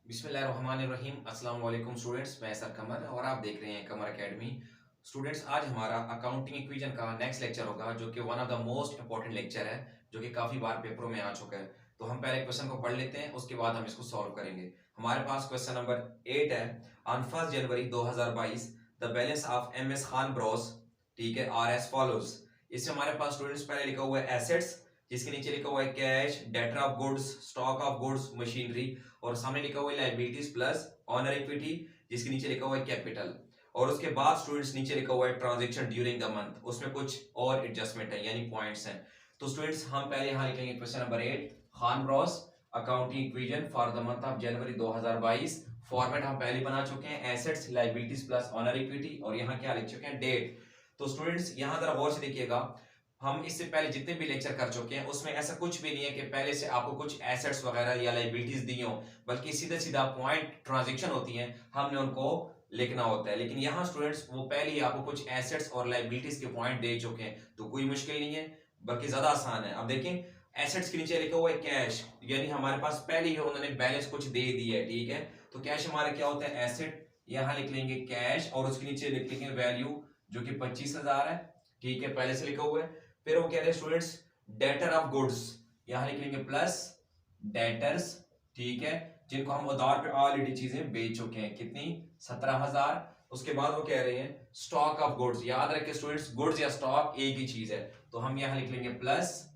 बिस्मिल्लाहिर्रहमानिर्रहीम। अस्सलाम वालेकुम स्टूडेंट्स, मैं सर कमर और आप देख रहे हैं कमर एकेडमी। स्टूडेंट्स, आज हमारा अकाउंटिंग इक्वेशन का नेक्स्ट लेक्चर होगा जो कि one of the most important lecture है जो कि काफ़ी बार पेपरों में आ चुका है। तो हम पहले क्वेश्चन को पढ़ लेते हैं, उसके बाद हम इसको सॉल्व करेंगे। हमारे पास क्वेश्चन नंबर 8 है। On 1 January 2022 the balance of M S Khan Bros, ठीक है, आर एस फॉलोज। इसमें हमारे पास स्टूडेंट्स पहले लिखा हुआ है एसेट्स, जिसके नीचे लिखा हुआ है cash, debtor of goods, stock of goods, machinery, और सामने लिखा हुआ है लायबिलिटीज प्लस ऑनर इक्विटी, जिसके नीचे लिखा हुआ है कैपिटल। और उसके बाद स्टूडेंट्स नीचे लिखा हुआ है ट्रांजैक्शन ड्यूरिंग द मंथ, उसमें कुछ और एडजस्टमेंट है यानी पॉइंट्स हैं। तो स्टूडेंट्स हम पहले यहां लिखेंगे question number 8, Khan Bros accounting equation for the month of January 2022। Format हम पहले बना चुके हैं, assets, liabilities plus honour equity, और यहाँ क्या लिख चुके हैं, डेट। तो स्टूडेंट्स यहाँ जरा गौर से देखिएगा, हम इससे पहले जितने भी लेक्चर कर चुके हैं उसमें ऐसा कुछ भी नहीं है कि पहले से आपको कुछ एसेट्स वगैरह या लायबिलिटीज दी हो, बल्कि सीधा सीधा पॉइंट ट्रांजैक्शन होती हैं, हमने उनको लिखना होता है। लेकिन यहाँ स्टूडेंट्स वो पहले ही आपको कुछ एसेट्स और लायबिलिटीज के पॉइंट दे चुके हैं, तो कोई मुश्किल नहीं है, बल्कि ज्यादा आसान है। अब देखें, एसेट्स के नीचे लिखा हुआ है कैश, यानी हमारे पास पहले ही उन्होंने बैलेंस कुछ दे दिया है, ठीक है। तो कैश हमारा क्या होता है, एसेट। यहाँ लिख लेंगे कैश और उसके नीचे लिख लेंगे वैल्यू जो कि 25,000 है, ठीक है, पहले से लिखा हुआ है। फिर वो कह रहे हैं स्टूडेंट्स डेटर ऑफ गुड्स, यहां लिख लेंगे प्लस डेटर्स, ठीक है, जिनको हम उधार पे ऑलरेडी चीजें बेच चुके हैं, कितनी, 17,000। उसके बाद वो कह रहे हैं स्टॉक ऑफ गुड्स, याद रखिए स्टूडेंट्स गुड्स या स्टॉक एक ही चीज है, तो हम यहां लिख लेंगे प्लस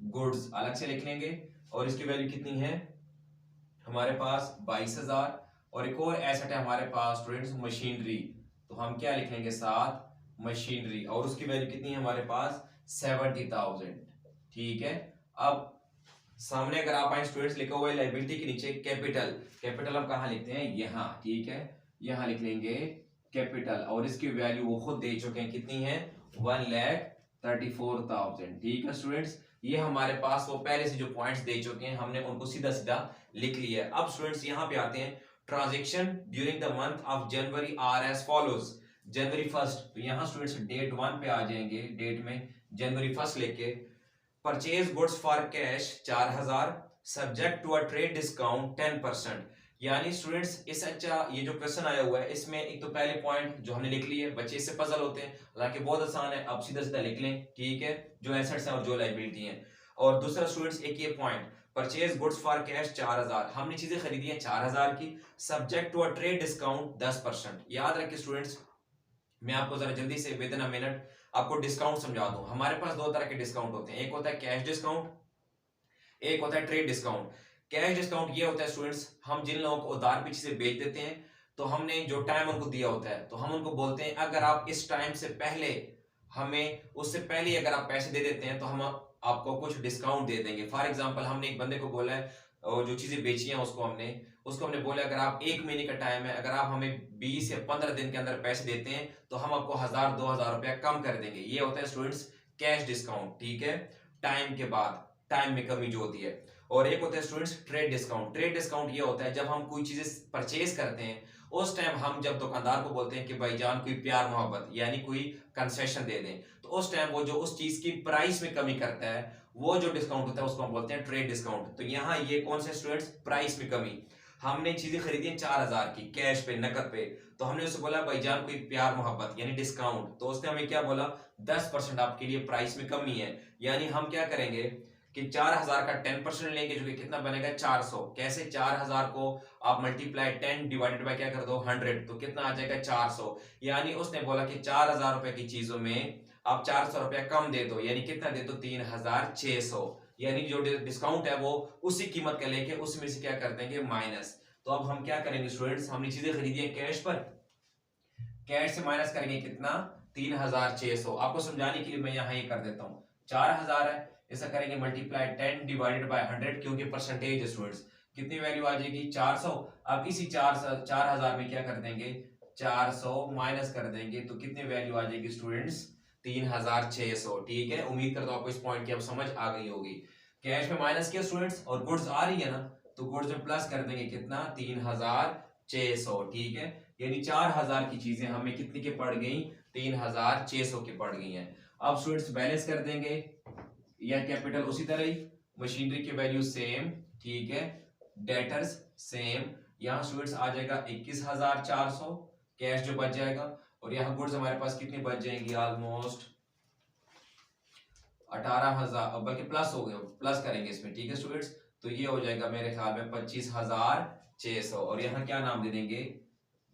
गुड्स अलग से लिख लेंगे, और इसकी वैल्यू कितनी है हमारे पास 22,000। और एक और एसेट है हमारे पास स्टूडेंट्स मशीनरी, तो हम क्या लिख लेंगे साथ मशीनरी, और उसकी वैल्यू कितनी है हमारे पास 70,000, ठीक है। अब सामने अगर आप आए स्टूडेंट्स लिखा हुआ है लायबिलिटी के नीचे कैपिटल, कैपिटल हम कहाँ लिखते हैं, यहाँ, ठीक है, यहाँ लिख लेंगे कैपिटल, और इसकी वैल्यू वो खुद दे चुके हैं, कितनी है, 1,34,000, ठीक है स्टूडेंट्स। ये हमारे पास वो पहले से जो पॉइंट्स दे चुके हैं हमने उनको सीधा सीधा लिख लिया है। अब स्टूडेंट्स यहाँ पे आते हैं, transaction during the month of January are as follows. January 1, तो यहाँ स्टूडेंट्स डेट 1 पे आ जाएंगे, डेट में जनवरी 1 लेके purchase goods for cash 4,000 subject to a trade discount 10%। यानी स्टूडेंट्स इस अच्छा ये जो क्वेश्चन आया हुआ है इसमें एक तो पहले पॉइंट जो हमने लिख लिए, बच्चे इससे पजल होते हैं, हालांकि बहुत आसान है, अब सीधा सीधा लिख लें, ठीक है, जो एसेट्स हैं और जो लायबिलिटी है। और दूसरा स्टूडेंट्स एक ये point, purchase goods for cash 4,000, हमने चीजें खरीदी हैं 4,000 की, subject to a trade discount 10%। याद रखिए स्टूडेंट्स, मैं आपको जरा जल्दी से विद इन अ मिनट आपको डिस्काउंट समझा दूं। हमारे पास दो तरह के डिस्काउंट होते हैं, एक होता है कैश डिस्काउंट, एक होता है ट्रेड डिस्काउंट। कैश डिस्काउंट ये होता है स्टूडेंट्स, हम जिन लोगों को उधार पे चीजें बेच देते हैं, तो हमने जो टाइम उनको दिया होता है, तो हम उनको बोलते हैं अगर आप इस टाइम से पहले हमें, उससे पहले अगर आप पैसे दे देते हैं तो हम आपको कुछ डिस्काउंट दे देंगे। फॉर एग्जांपल हमने एक बंदे को बोला है, और जो चीजें बेची हैं उसको हमने बोला अगर आप 1 महीने का टाइम है, अगर आप हमें 20 या 15 दिन के अंदर पैसे देते हैं तो हम आपको 1,000-2,000 रुपया कम कर देंगे। ये होता है स्टूडेंट्स कैश डिस्काउंट, ठीक है, टाइम के बाद, टाइम में कमी जो होती है। और एक होता है students trade discount. Trade discount ये होता है जब हम कोई चीजें परचेज करते हैं, उस टाइम हम जब दुकानदार को बोलते हैं कि भाईजान कोई प्यार मोहब्बत यानी कोई कंसेशन दे दें, तो उस टाइम वो जो उस चीज की प्राइस में कमी करता है, वो जो डिस्काउंट होता है उसको हम बोलते हैं ट्रेड डिस्काउंट। तो यहाँ ये कौन से स्टूडेंट्स, प्राइस में कमी। हमने चीजें खरीदी हैं 4,000 की कैश पे, नकद पे, तो हमने उससे बोला भाईजान कोई प्यार मोहब्बत यानी डिस्काउंट, तो उसने हमें क्या बोला, 10% आपके लिए प्राइस में कमी है। यानी हम क्या करेंगे कि 4,000 का 10% लेंगे, जो कि कितना बनेगा 400। कैसे, 4,000 को आप मल्टीप्लाई 10 डिवाइडेड बाय क्या कर दो 100, तो कितना आ जाएगा 400। यानी उसने बोला कि 4,000 रुपए की चीजों में आप 400 रुपया कम दे दो, यानी कितना दे दो 3,600। यानी जो डिस्काउंट है वो उसी कीमत का लेके उसमें से क्या कर देंगे माइनस। तो अब हम क्या करेंगे स्टूडेंट्स, हमने चीजें खरीदी है कैश पर, कैश से माइनस करेंगे कितना, 3,600। आपको समझाने के लिए मैं यहाँ ये कर देता हूँ, 4,000 है, ऐसा करेंगे मल्टीप्लाई 10 डिवाइडेड बाय 100, क्योंकि परसेंटेज है स्टूडेंट्स, कितनी वैल्यू आ जाएगी 400। अब इसी 4,000 में क्या कर देंगे, 400 माइनस कर देंगे, तो कितनी वैल्यू आ जाएगी स्टूडेंट्स, 3,600, ठीक है। उम्मीद करता हूं आपको इस पॉइंट की अब समझ आ गई होगी। कैश में माइनस किया स्टूडेंट्स, और गुड्स आ रही है ना, तो गुड्स में प्लस कर देंगे कितना, 3,600, ठीक है। यानी 4,000 की चीजें हमें कितनी की पड़ गई, 3,600 की पड़ गई हैं। अब स्टूडेंट्स बैलेंस कर देंगे, या कैपिटल उसी तरह ही, मशीनरी की वैल्यू सेम, ठीक है, डेटर्स सेम, यहाँ स्टूडेंट्स आ जाएगा 21,400 कैश जो बच जाएगा, और यहाँ गुड्स हमारे पास कितनी बच जाएंगी, ऑलमोस्ट 18,000, बल्कि प्लस हो गए, प्लस करेंगे इसमें, ठीक है स्टूडेंट्स। तो ये हो जाएगा मेरे ख्याल में 25,600, और यहाँ क्या नाम दे देंगे,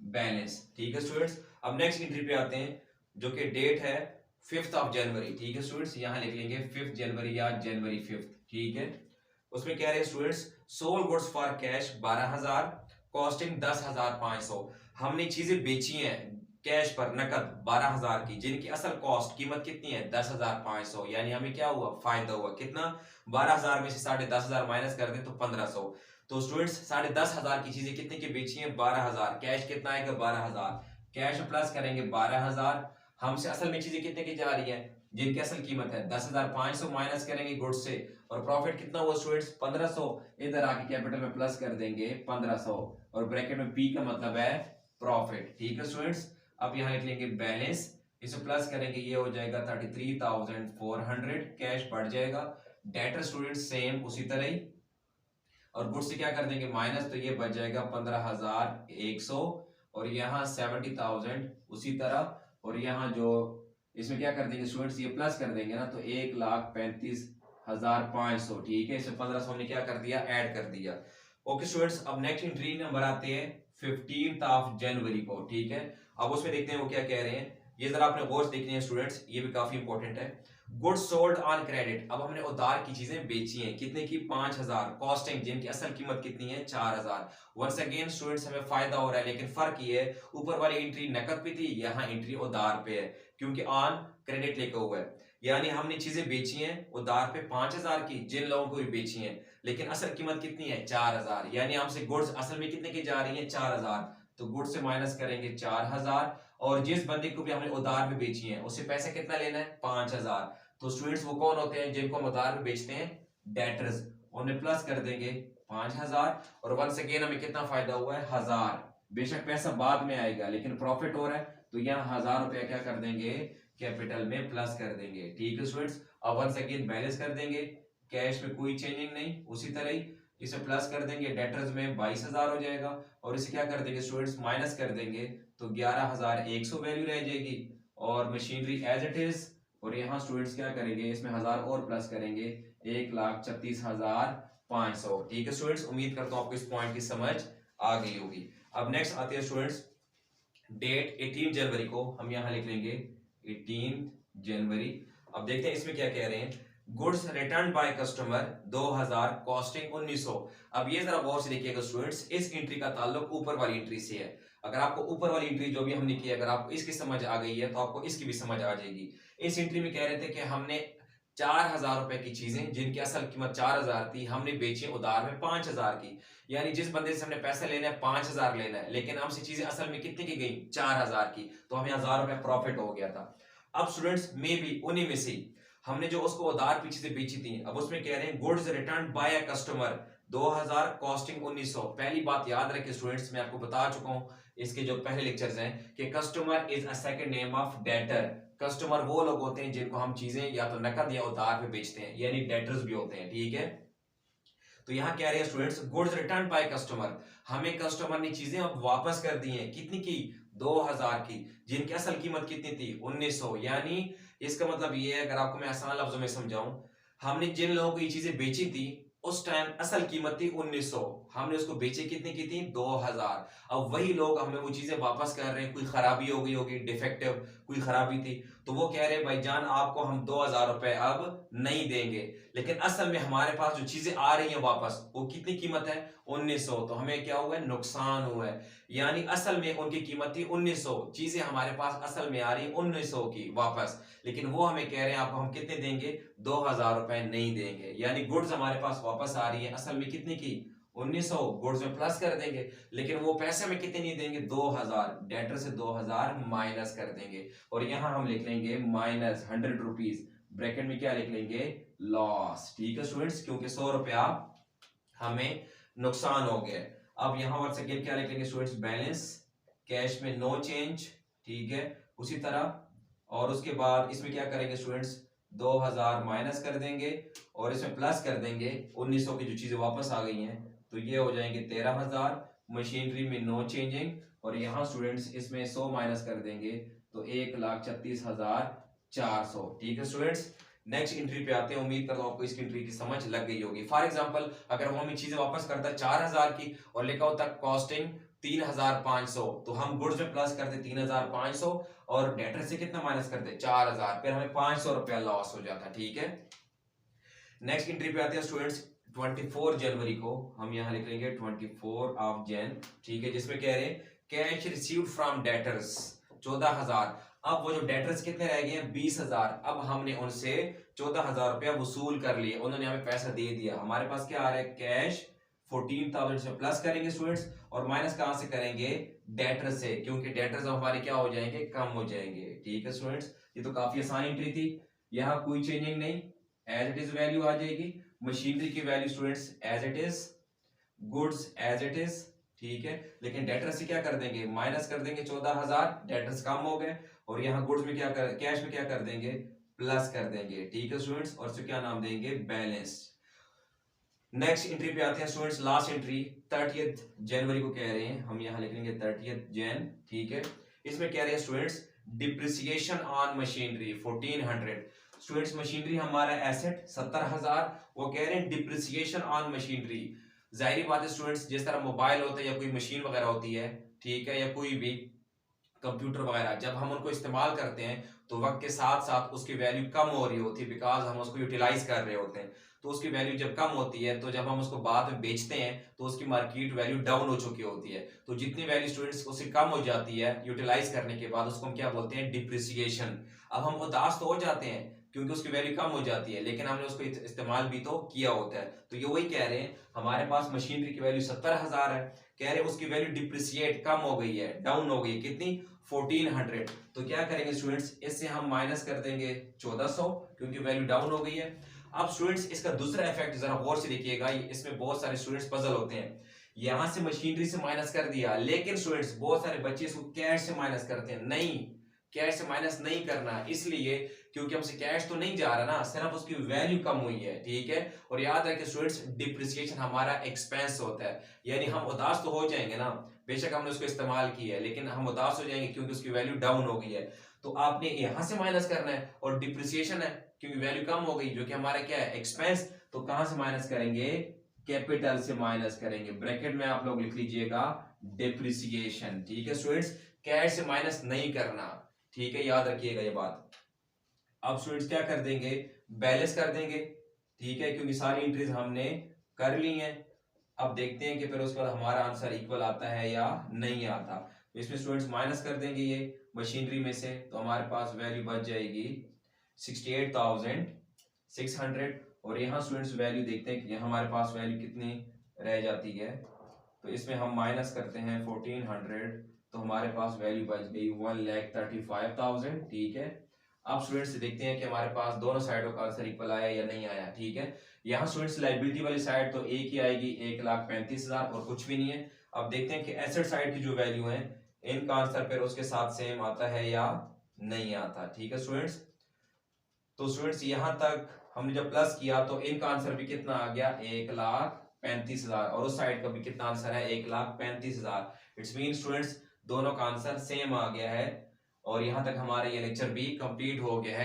बैलेंस, ठीक है स्टूडेंट्स। अब नेक्स्ट एंट्री पे आते हैं, जो कि डेट है 5th ऑफ जनवरी, ठीक है स्टूडेंट्स। यहाँ लिख लेंगे 5 जनवरी या जनवरी 5, ठीक है। उसमें क्या रहे students, sold goods for cash 12,000, costing 10,500। हमने चीजें बेची हैं कैश पर नकद 12,000 की, जिनकी असल कॉस्ट कीमत कितनी है 10,500, यानी हमें क्या हुआ, फायदा हुआ कितना, 12,000 में से 10,500 माइनस कर दे तो 1,500। तो स्टूडेंट्स 10,500 की चीजें कितने की बेची है, 12,000, कैश कितना आएगा 12,000, कैश प्लस करेंगे 12,000, हमसे असल में चीजें कितने की जा रही है, जिनकी असल कीमत है 10,500 माइनस करेंगे गुड्स से, और प्रॉफिट कितना हुआ स्टूडेंट्स 1,500, इधर आके कैपिटल में प्लस कर देंगे 1,500, और ब्रैकेट में पी का मतलब है प्रॉफिट, ठीक है स्टूडेंट्स। अब यहाँ लिख लेंगे बैलेंस, इसे प्लस करेंगे, ये हो जाएगा 33,400, कैश बढ़ जाएगा, डेटर स्टूडेंट सेम उसी तरह ही, और गुड्स से क्या कर देंगे माइनस, तो ये बच जाएगा 15,100, और यहाँ 70,000 उसी तरह, और यहाँ जो इसमें क्या कर देंगे स्टूडेंट्स, ये प्लस कर देंगे ना, तो 1,35,500, ठीक है। इसमें 1,500 ने क्या कर दिया, ऐड कर दिया। ओके स्टूडेंट्स, अब नेक्स्ट एंट्री नंबर आते हैं 15th ऑफ जनवरी को, ठीक है। अब उसमें देखते हैं वो क्या कह रहे हैं, ये जरा आपने गौर से देखनी है स्टूडेंट्स, ये भी काफी इंपॉर्टेंट है। गुड्स सोल्ड ऑन क्रेडिट, अब हमने उधार की चीजें बेची हैं, कितने की 5,000, कॉस्टिंग जिनकी असल कीमत कितनी है 4,000। वंस अगेन स्टूडेंट्स हमें फायदा हो रहा है, लेकिन फर्क ये है, ऊपर वाली एंट्री नकद पे थी, यहाँ एंट्री उधार पे है, क्योंकि ऑन क्रेडिट लिखा हुआ है, यानी हमने चीजें बेची हैं उधार पे 5,000 की, जिन लोगों को भी बेची हैं, लेकिन असल कीमत कितनी है 4,000, यानी हमसे गुड्स असल में कितने की जा रही है 4,000, तो गुड्स से माइनस करेंगे 4,000, और जिस बंदे को भी हमने उधार में बेची है उससे पैसा कितना लेना है 5,000। तो स्टूडेंट्स वो कौन होते हैं जिनको हम उधार में बेचते हैं, डेटर्स, उन्हें प्लस कर देंगे 5,000, और वंस अगेन हमें कितना फायदा हुआ है 1,000, बेशक पैसा बाद में आएगा लेकिन प्रॉफिट हो रहा है, तो यहाँ 1,000 रुपया क्या कर देंगे, कैपिटल में प्लस कर देंगे, ठीक है स्टूडेंट्स। अब वंस अगेन बैलेंस कर देंगे, कैश में कोई चेंजिंग नहीं, उसी तरह ही इसे प्लस कर देंगे, डेटर्स में 22,000 हो जाएगा, और इसे क्या कर देंगे स्टूडेंट्स माइनस कर देंगे, तो 11,100 वैल्यू रह जाएगी, और मशीनरी एज इट इज, और यहाँ स्टूडेंट्स क्या करेंगे, इसमें 1,000 और प्लस करेंगे, 1,36,500, ठीक है स्टूडेंट्स। उम्मीद करता हूँ आपको इस पॉइंट की समझ आ गई होगी। अब नेक्स्ट आते हैं स्टूडेंट्स, डेट 18 जनवरी को हम यहाँ लिख लेंगे 18 जनवरी। अब देखते हैं इसमें क्या कह रहे हैं, goods return by customer 2,000, costing 1,900। अब ये जरा गौर से देखिएगा स्टूडेंट्स, इस एंट्री का ताल्लुक ऊपर वाली एंट्री से है। अगर आपको ऊपर वाली एंट्री जो भी हमने की, अगर आपको इसकी समझ आ गई है तो आपको इसकी भी समझ आ जाएगी। इस एंट्री में कह रहे थे कि हमने 4,000 रुपए की चीजें जिनकी असल कीमत 4,000 थी, हमने बेची उधार में 5,000 की, यानी जिस बंदे से हमने पैसा लेना है 5,000 लेना है, लेकिन हमसे चीजें असल में कितने की गई 4,000 की, तो हमें 1,000 रुपए प्रॉफिट हो गया था। अब स्टूडेंट्स मे भी उन्हीं में से हमने जो उसको उधार पीछे से बेची थी, अब उसमें कह रहे हैं goods return by a customer 2,000, costing 1,900। पहली बात याद रखें स्टूडेंट्स, मैं आपको बता चुका हूं इसके जो पहले लेक्चर्स हैं कि customer is a second name of debtor. Customer वो लोग होते हैं जिनको हम चीजें या तो नकद या उधार पे बेचते हैं, यानी डेटर्स भी होते हैं, ठीक है। तो यहाँ क्या रहे हैं students, goods return by customer, हमें कस्टमर ने चीजें अब वापस कर दी हैं, कितनी की 2,000 की, जिनकी असल कीमत कितनी थी 1,900। यानी इसका मतलब ये है, अगर आपको मैं आसान लफ्जों में समझाऊं, हमने जिन लोगों को ये चीजें बेची थी उस टाइम असल कीमत थी 1,900, हमने उसको बेचे कितने की थी 2,000। अब वही लोग हमें वो चीजें वापस कर रहे हैं, कोई खराबी हो गई होगी, डिफेक्टिव कोई खराबी थी, तो वो कह रहे हैं भाईजान आपको हम 2,000 रुपए अब नहीं देंगे, लेकिन असल में हमारे पास जो चीजें आ रही हैं वापस वो कितनी कीमत है 1,900, तो हमें क्या हुआ है, नुकसान हुआ है। यानी असल में उनकी कीमत थी 1,900, चीजें हमारे पास असल में आ रही 1,900 की वापस, लेकिन वो हमें कह रहे हैं आपको हम कितने देंगे 2,000 रुपए नहीं देंगे। यानी गुड्स हमारे पास वापस आ रही है असल में कितने की 1,900, गुड्स में प्लस कर देंगे, लेकिन वो पैसे में कितने नहीं देंगे 2,000, डेटर से 2,000 माइनस कर देंगे, और यहां हम लिख लेंगे माइनस 100 रुपीज, ब्रैकेट में क्या लिख लेंगे लॉस, ठीक है स्टूडेंट्स, क्योंकि 100 रुपया हमें नुकसान हो गया। अब यहां वंस अगेन क्या लिखेंगे स्टूडेंट्स, बैलेंस, कैश में नो चेंज, ठीक है उसी तरह, और उसके बाद इसमें क्या करेंगे स्टूडेंट्स 2,000 माइनस कर देंगे, और इसमें प्लस कर देंगे 1,900 की जो चीजें वापस आ गई हैं, तो ये हो जाएंगे 13,000, मशीनरी में नो चेंजिंग, और यहाँ स्टूडेंट्स इसमें 100 माइनस कर देंगे तो 1,36,400। ठीक है स्टूडेंट्स, नेक्स्ट एंट्री पे आते हैं। उम्मीद करता हूँ आपको इसकी एंट्री की समझ लग गई होगी। फॉर एग्जांपल अगर वो हमें चीजें वापस करता है 4,000 की और लिखा होता कॉस्टिंग 3,500, तो हम गुड्स में प्लस करते 3,500 और डेटर से कितना माइनस करते 4,000, फिर हमें 500 रुपया लॉस हो जाता। ठीक है, नेक्स्ट एंट्री पे आते हैं स्टूडेंट्स। 24 जनवरी को हम यहाँ लिख लेंगे 24 ऑफ जैन। ठीक है, जिसमें कह रहे हैं कैश रिसीव्ड फ्रॉम डेटर्स 14,000। अब वो जो डेटर्स कितने रह गए हैं 20,000। अब हमने उनसे 14,000 रुपया वसूल कर लिए, उन्होंने हमें पैसा दे दिया। हमारे पास क्या आ रहा है कैश 14,000 से प्लस करेंगे स्टूडेंट्स, और माइनस कहां से करेंगे डेटर से, क्योंकि डेटर्स हमारे क्या हो जाएंगे कम हो जाएंगे। ठीक है स्टूडेंट्स, ये तो काफी आसान एंट्री थी, यहाँ कोई चेंजिंग नहीं, एज इट इज वैल्यू आ जाएगी। मशीनरी की value students as it is, goods as it is. ठीक है, लेकिन डेटर से क्या कर देंगे माइनस कर देंगे 14,000, डेटर्स कम हो गए, और यहाँ गुड्स में क्या कर कैश में क्या कर देंगे प्लस कर देंगे। ठीक है स्टूडेंट्स, और इसे क्या नाम देंगे बैलेंस। नेक्स्ट एंट्री पे आते हैं स्टूडेंट्स, लास्ट एंट्री 30 जनवरी को कह रहे हैं, हम यहाँ लिख लेंगे 30 जैन। ठीक है, इसमें कह रहे हैं students depreciation on machinery 1400। Students machinery हमारा एसेट 70,000, वो कह रहे हैं डिप्रिसिएशन ऑन मशीनरी। जाहिर बात है स्टूडेंट्स, जिस तरह मोबाइल होता है या कोई मशीन वगैरह होती है, ठीक है, या कोई भी कंप्यूटर वगैरह, जब हम उनको इस्तेमाल करते हैं तो वक्त के साथ साथ उसकी वैल्यू कम हो रही होती है, बिकॉज हम उसको यूटिलाइज कर रहे होते हैं। तो उसकी वैल्यू जब कम होती है तो जब हम उसको बाद में बेचते हैं तो उसकी मार्केट वैल्यू डाउन हो चुकी होती है। तो जितनी वैल्यू स्टूडेंट्स उससे कम हो जाती है यूटिलाइज करने के बाद, उसको हम क्या बोलते हैं डिप्रिसिएशन। अब हम उदास तो हो जाते हैं क्योंकि उसकी वैल्यू कम हो जाती है, लेकिन हमने उसको इस्तेमाल भी तो किया होता है। तो ये वही कह रहे हैं, हमारे पास मशीनरी की वैल्यू 70,000 है, कह रहे हैं उसकी वैल्यू डिप्रिसिएट कम हो गई है, डाउन हो गई है, कितनी 1400। तो क्या करेंगे स्टूडेंट्स, इससे हम माइनस कर देंगे 1400 क्योंकि वैल्यू डाउन हो गई है। अब स्टूडेंट्स इसका दूसरा इफेक्ट जरा गौर से देखिएगा, इसमें बहुत सारे स्टूडेंट्स पजल होते हैं। यहां से मशीनरी से माइनस कर दिया, लेकिन स्टूडेंट्स बहुत सारे बच्चे इसको कैश से माइनस करते हैं। नहीं, कैश से माइनस नहीं करना, इसलिए क्योंकि हमसे कैश तो नहीं जा रहा ना, सिर्फ उसकी वैल्यू कम हुई है। ठीक है, और याद रखें स्टूडेंट्स डिप्रिसिएशन हमारा एक्सपेंस होता है, यानी हम उदास तो हो जाएंगे ना, बेशक हमने उसको इस्तेमाल किया है, लेकिन हम उदास हो जाएंगे क्योंकि उसकी वैल्यू डाउन हो गई है। तो आपने यहां से माइनस करना है, और डिप्रिसिएशन है क्योंकि वैल्यू कम हो गई, जो कि हमारा क्या है एक्सपेंस। तो कहां से माइनस करेंगे कैपिटल से माइनस करेंगे, ब्रैकेट में आप लोग लिख लीजिएगा डिप्रिसिएशन। ठीक है स्टूडेंट्स, कैश से माइनस नहीं करना। ठीक है, याद रखिएगा ये बात। अब स्टूडेंट्स क्या कर देंगे बैलेंस कर देंगे। ठीक है, क्योंकि सारी एंट्रीज हमने कर ली हैं। अब देखते हैं कि फिर उसके बाद हमारा आंसर इक्वल आता है या नहीं आता। तो इसमें स्टूडेंट्स माइनस कर देंगे ये मशीनरी में से, तो हमारे पास वैल्यू बच जाएगी 68,600। और यहाँ स्टूडेंट्स वैल्यू देखते हैं कि यहाँ हमारे पास वैल्यू कितनी रह जाती है। तो इसमें हम माइनस करते हैं 1400, तो हमारे पास वैल्यू बच गई 1,35,000। ठीक है, अब स्टूडेंट्स देखते हैं कि हमारे पास दोनों साइडों का आंसर इक्वल आया या नहीं आया। ठीक है, यहाँ स्टूडेंट्स लाइबिलिटी वाली साइड तो एक ही आएगी 1,35,000 और कुछ भी नहीं है। अब देखते हैं कि एसेट साइड की जो वैल्यू है इनका आंसर फिर उसके साथ सेम आता है या नहीं आता। ठीक है स्टूडेंट्स, तो स्टूडेंट्स यहां तक हमने जब प्लस किया तो इनका आंसर भी कितना आ गया 1,35,000, और उस साइड का भी कितना आंसर है 1,35,000। इट्स मीन स्टूडेंट्स दोनों का आंसर सेम आ गया है। और यहां तक हमारा ये लेक्चर भी कंप्लीट हो गया है।